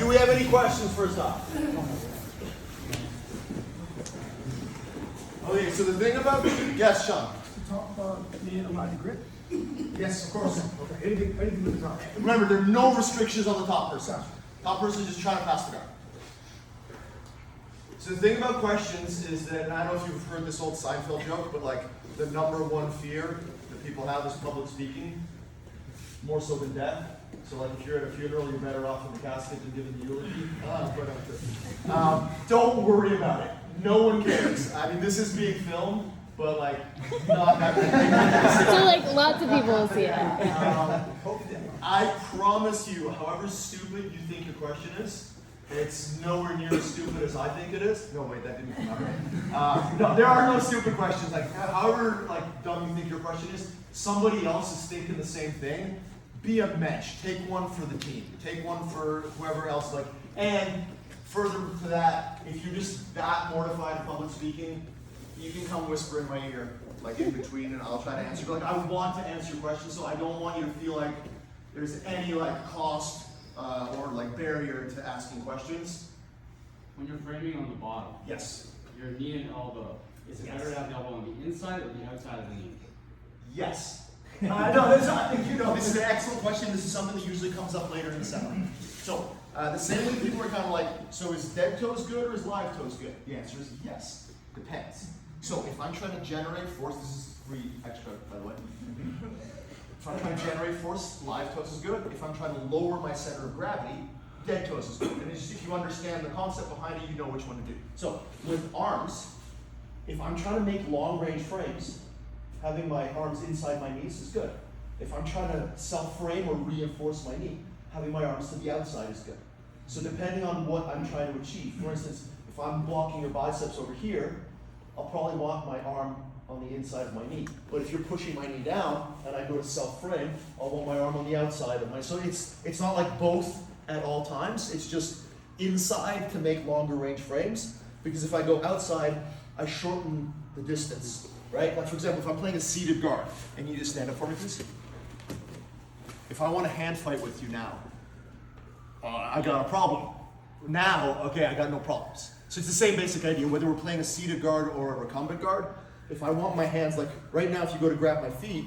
Do we have any questions first off? Okay, so the thing about, yes, Sean. Talk about being allowed to grip. Yes, of course. Okay, anything with the top. Remember, there are no restrictions on the top person. Top person is just trying to pass the guard. So the thing about questions is that, and I don't know if you've heard this old Seinfeld joke, but like the number one fear that people have is public speaking, more so than death. So like if you're at a funeral, you're better off in the casket than giving the eulogy. Don't worry about it. No one cares. I mean, this is being filmed, but like not that big. So like lots of people will see it. I promise you, however stupid you think your question is, it's nowhere near as stupid as I think it is. No, wait, that didn't come out right. No, there are no stupid questions. Like, however like dumb you think your question is, somebody else is thinking the same thing. Be a mensch. Take one for the team. Take one for whoever else. Like, and further to that, if you're just that mortified in public speaking, you can come whisper in my ear, like in between, and I'll try to answer. Like, I want to answer your question, so I don't want you to feel like there's any like cost or like barrier to asking questions. When you're framing on the bottom, Yes. your knee and elbow, is it better to have the elbow on the inside or the outside of the knee? Yes. No, this, I think you know, this is an excellent question. This is something that usually comes up later in the seminar. So, the same way people are kind of like, so is dead toes good or is live toes good? The answer is yes. Depends. So, if I'm trying to generate force, this is free extra, by the way. If I'm trying to generate force, live toes is good. If I'm trying to lower my center of gravity, dead toes is good. And it's just, if you understand the concept behind it, you know which one to do. So, with arms, if I'm trying to make long range frames, having my arms inside my knees is good. If I'm trying to self-frame or reinforce my knee, having my arms to the outside is good. So depending on what I'm trying to achieve, for instance, if I'm blocking your biceps over here, I'll probably want my arm on the inside of my knee. But if you're pushing my knee down and I go to self-frame, I'll want my arm on the outside of my, so it's not like both at all times, it's just inside to make longer range frames, because if I go outside, I shorten the distance. Right? Like for example, if I'm playing a seated guard, and you just stand up for me, please. If I want to hand fight with you now, I got a problem. Now, okay, I got no problems. So it's the same basic idea, whether we're playing a seated guard or a recumbent guard. If I want my hands, like right now, if you go to grab my feet,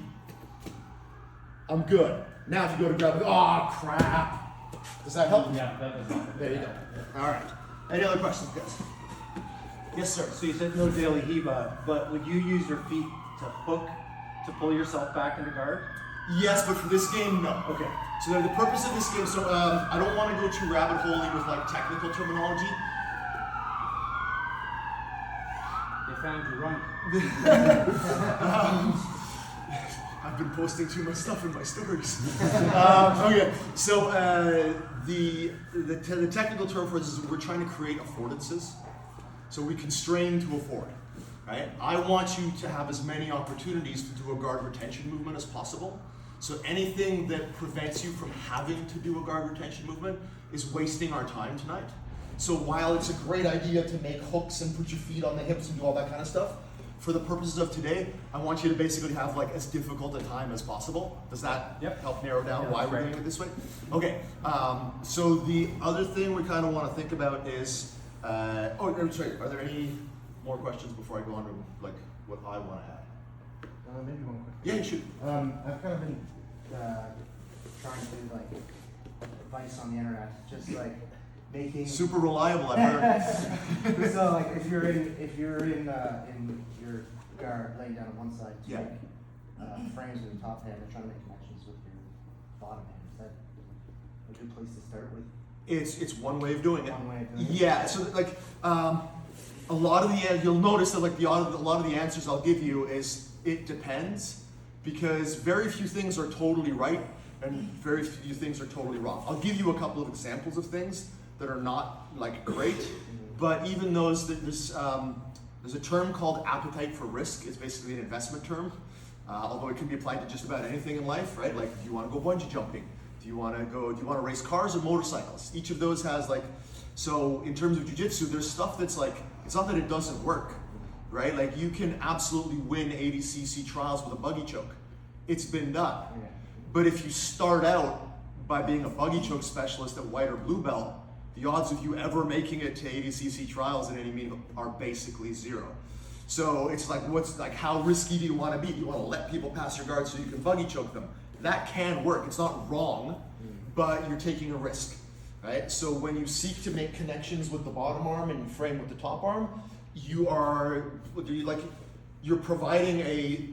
I'm good. Now, if you go to grab, oh crap. Does that help? Yeah, that does help. There you go. All right. Any other questions, guys? Yes, sir. So you said no daily Hiba, but would you use your feet to hook to pull yourself back into guard? Yes, but for this game, no. Okay. So the purpose of this game, so I don't want to go too rabbit hole-y with like technical terminology. They found you running. I've been posting too much stuff in my stories. Okay, so the technical term for this is we're trying to create affordances. So we constrain to afford, right? I want you to have as many opportunities to do a guard retention movement as possible. So anything that prevents you from having to do a guard retention movement is wasting our time tonight. So while it's a great idea to make hooks and put your feet on the hips and do all that kind of stuff, for the purposes of today, I want you to basically have like as difficult a time as possible. Does that help narrow down why we're doing it this way? Okay, so the other thing we kind of want to think about is, I'm sorry, are there any more questions before I go on to like what I want to add? Maybe one question. Yeah, you should. I've kind of been trying to like advice on the internet, just like making Super reliable, I've heard. so like if you're in your guard laying down on one side, to make frames with your top hand and trying to make connections with your bottom hand. Is that a good place to start with? It's one way of doing it. One way of doing it. Yeah, so like a lot of the you'll notice that like a lot of the answers I'll give you is it depends, because very few things are totally right and very few things are totally wrong. I'll give you a couple of examples of things that are not like great, but even those there's a term called appetite for risk. It's basically an investment term, although it can be applied to just about anything in life, right? Like, do you want to go bungee jumping? Do you want to race cars or motorcycles? Each of those has like, so in terms of jiu-jitsu, there's stuff that's like, it's not that it doesn't work, right? Like you can absolutely win 80cc trials with a buggy choke. It's been done. But if you start out by being a buggy choke specialist at white or blue belt, the odds of you ever making it to ADCC trials in any meet are basically zero. So it's like, how risky do you want to be? Do you want to let people pass your guard so you can buggy choke them? That can work. It's not wrong, but you're taking a risk, right? So when you seek to make connections with the bottom arm and you frame with the top arm, you're providing a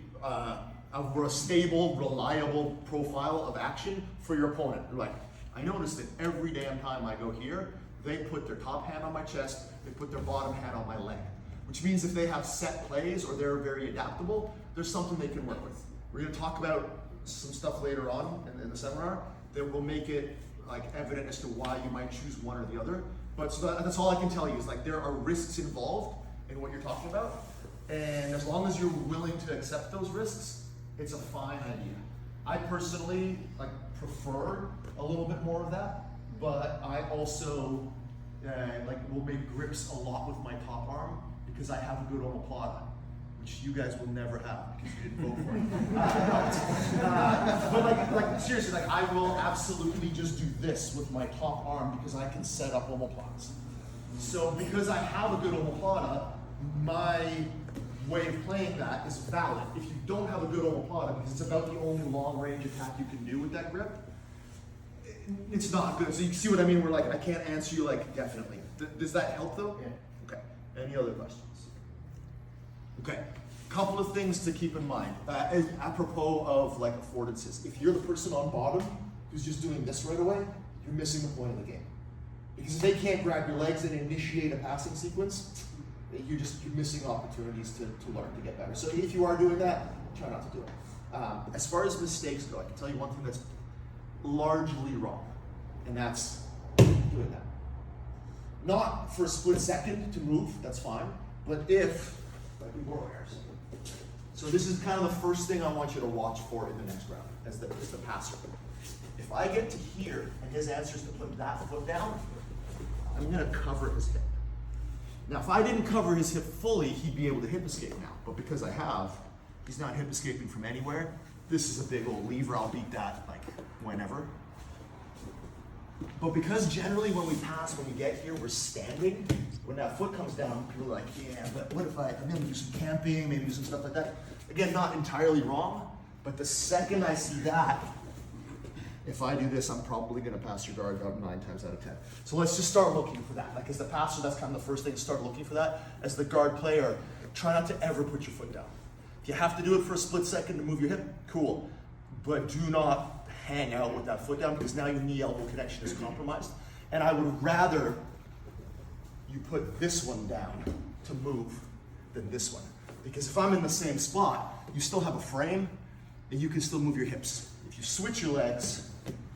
stable, reliable profile of action for your opponent. You're like, I notice that every damn time I go here, they put their top hand on my chest, they put their bottom hand on my leg. Which means if they have set plays or they're very adaptable, there's something they can work with. We're gonna talk about some stuff later on in the seminar that will make it like evident as to why you might choose one or the other. But so that's all I can tell you is like there are risks involved in what you're talking about. And as long as you're willing to accept those risks, it's a fine idea. I personally prefer a little bit more of that, but I also will make grips a lot with my top arm because I have a good omoplata, which you guys will never have because you didn't vote for it. But seriously, I will absolutely just do this with my top arm because I can set up omoplatas. So because I have a good omoplata, my way of playing that is valid. If you don't have a good omoplata, because it's about the only long range attack you can do with that grip, it's not good. So you see what I mean? We're I can't answer you definitely. Does that help though? Yeah. Okay. Any other questions? Okay. Couple of things to keep in mind. Apropos of affordances. If you're the person on bottom who's just doing this right away, you're missing the point of the game. Because if they can't grab your legs and initiate a passing sequence, you're missing opportunities to learn, to get better. So if you are doing that, try not to do it. As far as mistakes go, I can tell you one thing that's largely wrong, and that's doing that. Not for a split second to move, that's fine, but if, so this is kind of the first thing I want you to watch for in the next round as the passer. If I get to here and his answer is to put that foot down, I'm gonna cover his hip. Now, if I didn't cover his hip fully, he'd be able to hip escape now. But because I have, he's not hip escaping from anywhere. This is a big old lever. I'll beat that whenever. But because generally when we pass, when we get here, we're standing. When that foot comes down, people are like, yeah, but what if I'm gonna do some camping, maybe do some stuff like that. Again, not entirely wrong, but the second I see that, if I do this, I'm probably going to pass your guard about 9 times out of 10. So let's just start looking for that. As the passer, that's kind of the first thing, start looking for that. As the guard player, try not to ever put your foot down. If you have to do it for a split second to move your hip, cool. But do not hang out with that foot down because now your knee-elbow connection is compromised. And I would rather you put this one down to move than this one. Because if I'm in the same spot, you still have a frame and you can still move your hips. If you switch your legs,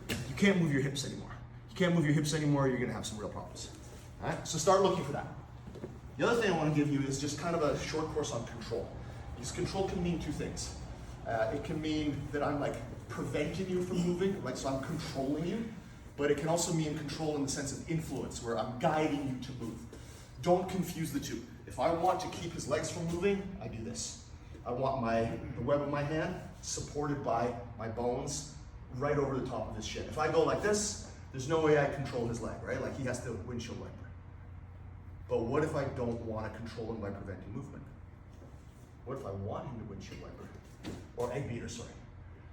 you can't move your hips anymore. You can't move your hips anymore, you're gonna have some real problems. All right, so start looking for that. The other thing I wanna give you is just kind of a short course on control. Because control can mean 2 things. It can mean that I'm preventing you from moving, so I'm controlling you, but it can also mean control in the sense of influence, where I'm guiding you to move. Don't confuse the two. If I want to keep his legs from moving, I do this. I want the web of my hand supported by my bones right over the top of his shin. If I go like this, there's no way I control his leg, right? He has to windshield wiper. But what if I don't want to control him by preventing movement? What if I want him to windshield wiper? Or egg beater, sorry.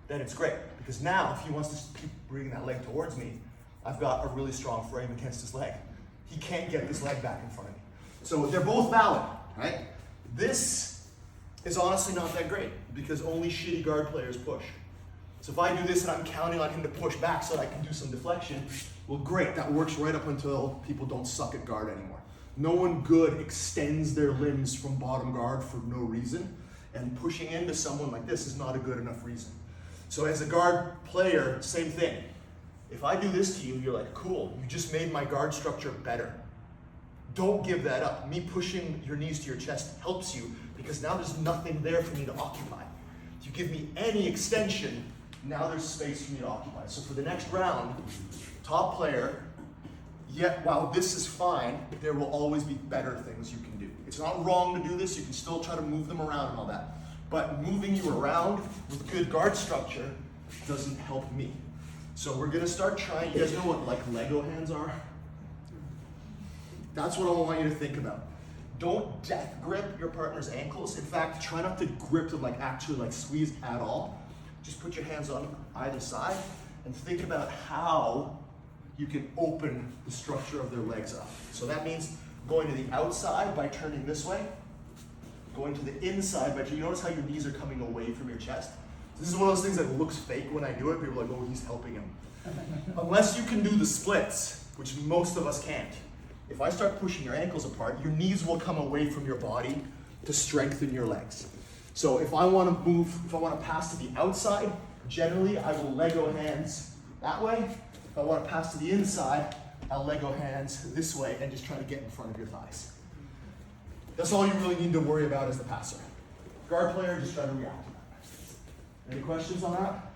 Then it's great, because now if he wants to keep bringing that leg towards me, I've got a really strong frame against his leg. He can't get this leg back in front of me. So they're both valid, right? This is honestly not that great because only shitty guard players push. So if I do this and I'm counting on him to push back so that I can do some deflection, well great, that works right up until people don't suck at guard anymore. No one good extends their limbs from bottom guard for no reason, and pushing into someone like this is not a good enough reason. So as a guard player, same thing. If I do this to you, you're like, cool, you just made my guard structure better. Don't give that up. Me pushing your knees to your chest helps you because now there's nothing there for me to occupy. If you give me any extension, now there's space for me to occupy. So for the next round, top player, yet while this is fine, there will always be better things you can do. It's not wrong to do this. You can still try to move them around and all that. But moving you around with good guard structure doesn't help me. So we're gonna start trying. You guys know what Lego hands are? That's what I want you to think about. Don't death grip your partner's ankles. In fact, try not to grip them like actually like squeeze at all. Just put your hands on either side and think about how you can open the structure of their legs up. So that means going to the outside by turning this way, going to the inside, but you notice how your knees are coming away from your chest. This is one of those things that looks fake when I do it. People are like, oh, he's helping him. Unless you can do the splits, which most of us can't. If I start pushing your ankles apart, your knees will come away from your body to strengthen your legs. So if I want to move, if I want to pass to the outside, generally I will Lego hands that way. If I want to pass to the inside, I'll Lego hands this way and just try to get in front of your thighs. That's all you really need to worry about as the passer. Guard player, just try to react to that. Any questions on that?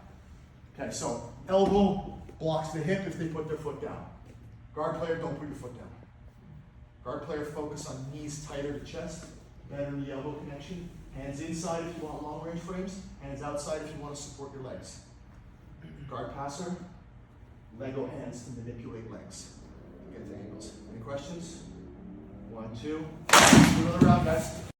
Okay, so elbow blocks the hip if they put their foot down. Guard player, don't put your foot down. Guard player, focus on knees tighter to chest, better in the elbow connection. Hands inside if you want long range frames, hands outside if you want to support your legs. Guard passer, Lego hands to manipulate legs. Get the angles. Any questions? 1, 2. Do another round, guys.